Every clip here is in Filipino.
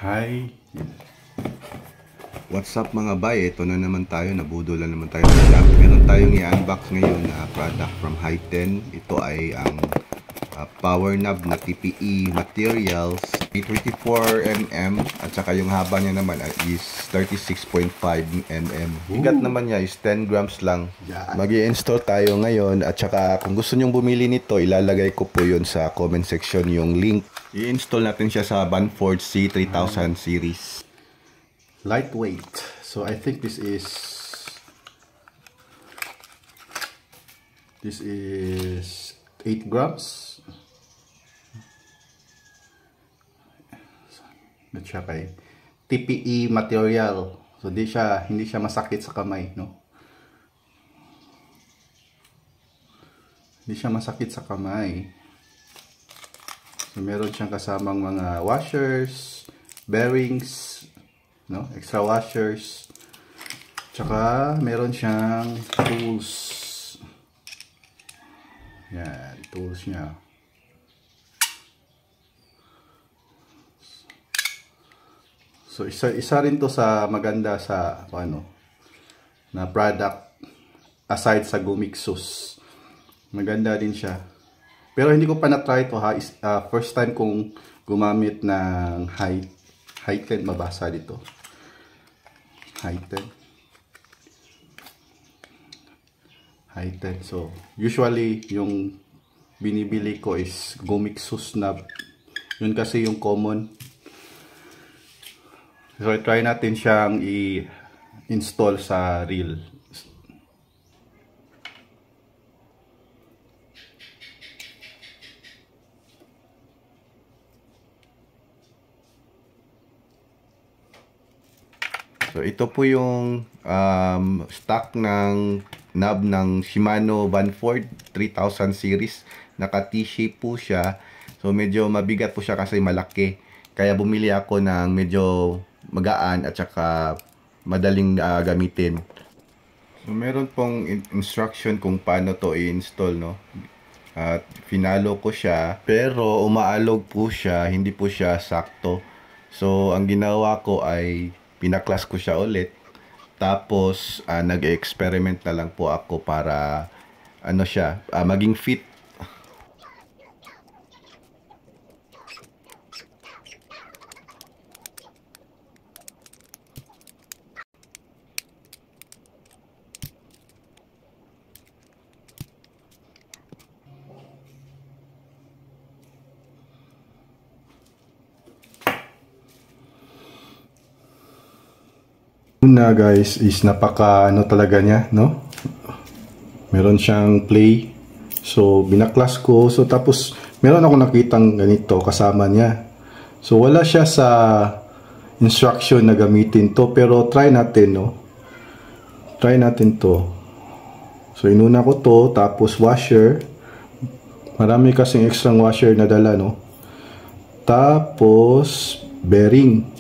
Hi. What's up mga bay? Ito na naman tayo, nabudolan naman tayo ng shop. Meron tayong i-unbox ngayon na product from Highten. Ito ay ang power knob na TPE materials, 24mm at saka yung haba niya naman is 36.5mm. Bigat naman niya is 10 grams lang. Mag-i-install tayo ngayon at saka kung gusto nyong bumili nito, ilalagay ko po yun sa comment section yung link. I-install natin siya sa Banford C3000 series. Lightweight. So I think this is 8 grams. At siya kay TPE material. So hindi siya masakit sa kamay, no? Hindi siya masakit sa kamay. So meron siyang kasamang mga washers, bearings, no? Extra washers. Tsaka meron siyang tools. Yan, tools niya. So isa rin to sa maganda sa na product aside sa Gumixus. Maganda din siya. Pero hindi ko pa na-try to ha. First time kong gumamit ng Highten, mabasa dito. Highten. So usually yung binibili ko is Gumixus knob. Yun kasi yung common. So try natin siyang i-install sa reel. So ito po yung stock ng knob ng Shimano Banford 3000 series. Naka T-shape po siya. So medyo mabigat po siya kasi malaki. Kaya bumili ako ng medyo magaan at saka madaling gamitin. So meron pong instruction kung paano to i-install, no? At finalo ko siya, pero umaalog po siya, hindi po siya sakto. So ang ginawa ko ay pinaklas ko siya ulit. Tapos nag-experiment na lang po ako para maging fit. Una guys is napaka talaga niya, no? Meron siyang play. So binaklas ko. So tapos meron ako nakitang ganito kasama niya. So wala siya sa instruction na gamitin to, pero try natin, no? Try natin to. So inuna ko to, tapos washer. Marami kasing extra washer na dala, no? Tapos bearing.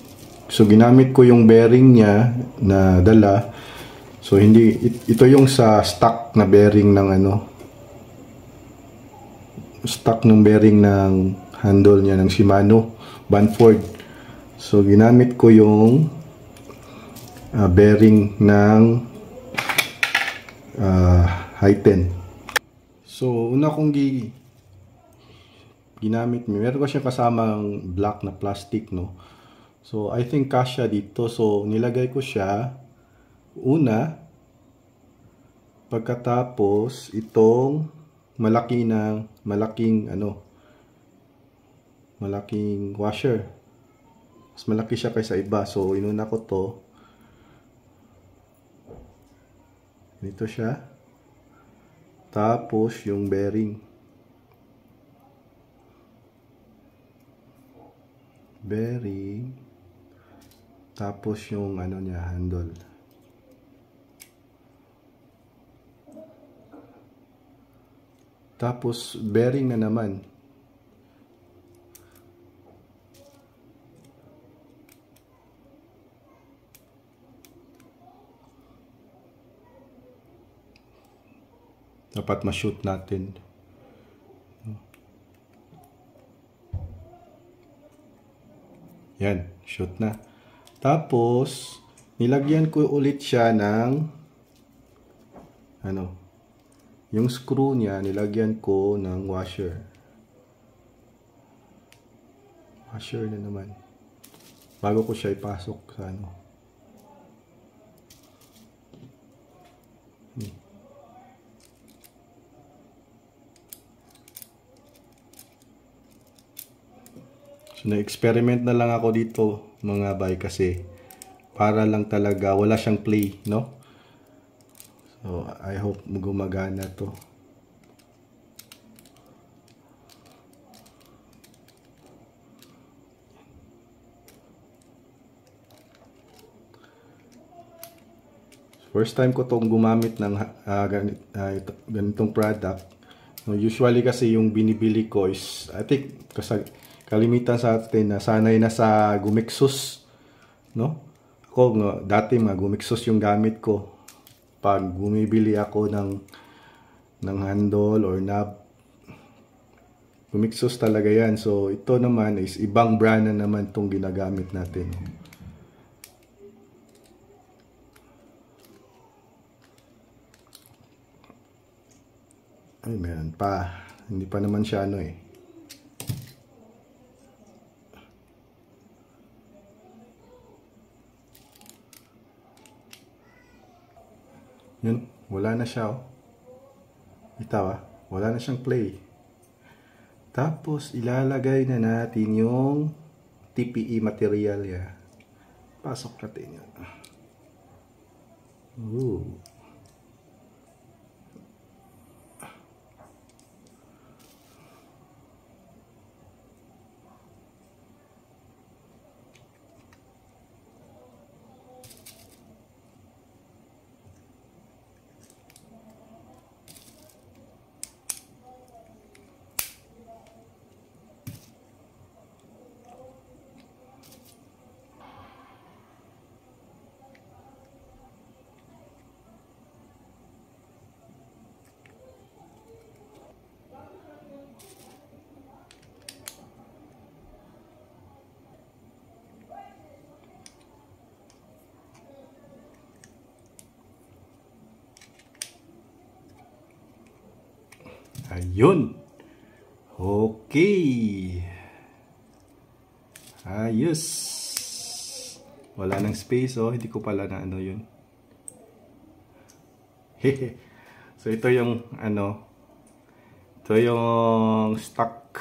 So ginamit ko yung bearing niya na dala. So ito yung sa stock na bearing ng stock ng bearing ng handle niya ng Shimano Banford. So ginamit ko yung bearing ng Highten. So una kong ginamit, meron ko siya kasamang black na plastic, no? So I think kasya dito. So nilagay ko siya una, pagkatapos itong malaking washer. Mas malaki siya kaysa iba. So inuna ko to. Dito siya. Tapos yung bearing. Tapos yung niya, handle. Tapos bearing na naman. Dapat ma-shoot natin. Yan, shoot na. Tapos, nilagyan ko ulit siya ng yung screw niya, nilagyan ko ng washer. Washer na naman. Bago ko siya ipasok sa So, na-experiment na lang ako dito, mga bay, kasi para lang talaga, wala siyang play, no? So, I hope gumagana to. First time ko tong gumamit ng ganitong product. Usually kasi yung binibili ko is, I think, kalimitan sa atin na sanay na sa Gumixus, no? Ako, dati Gumixus yung gamit ko. Pag bumibili ako ng handle or knob, Gumixus talaga yan. So, ito naman is ibang brand na naman itong ginagamit natin. Ay, meron pa. Hindi pa naman siya Yun, wala na siya Itaw wala na siyang play. Tapos ilalagay na natin yung TPE material ya. Pasok natin yun. Ooh. Ayun. Okay. Ayos. Wala nang space hindi ko pala na yun. So ito yung ito yung stock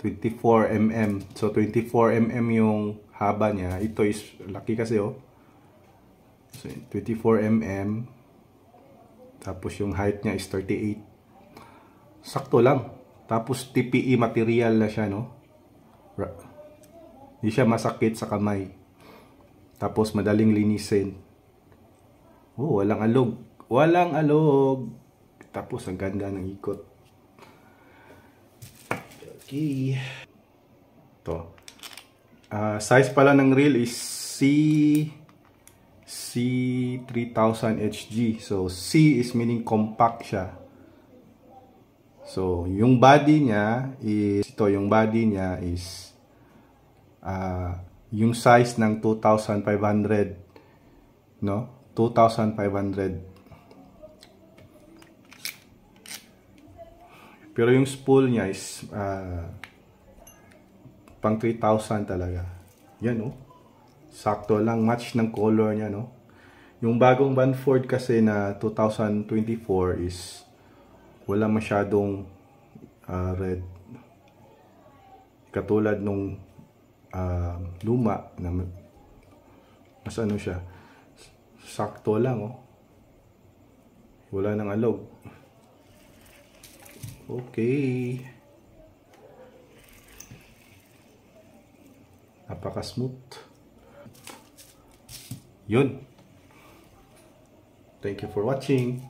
24mm. So 24mm yung haba niya. Ito is laki kasi So 24mm. Tapos yung height niya is 38. Sakto lang. Tapos TPE material na siya, Hindi siya masakit sa kamay. Tapos madaling linisin. Walang alog. Walang alog. Tapos ang ganda ng ikot. Okay. Ito. Size pala ng reel is C3000 HG. So, C is meaning compact siya. So, yung body niya is, yung body niya is, yung size ng 2,500, 2,500. Pero yung spool niya is, pang 3,000 talaga. Yan, sakto lang, match ng color niya, Yung bagong Banford kasi na 2024 is wala masyadong red. Katulad nung luma na mas siya. Sakto lang, Wala nang alog. Okay. Napaka-smooth. Yun. Thank you for watching.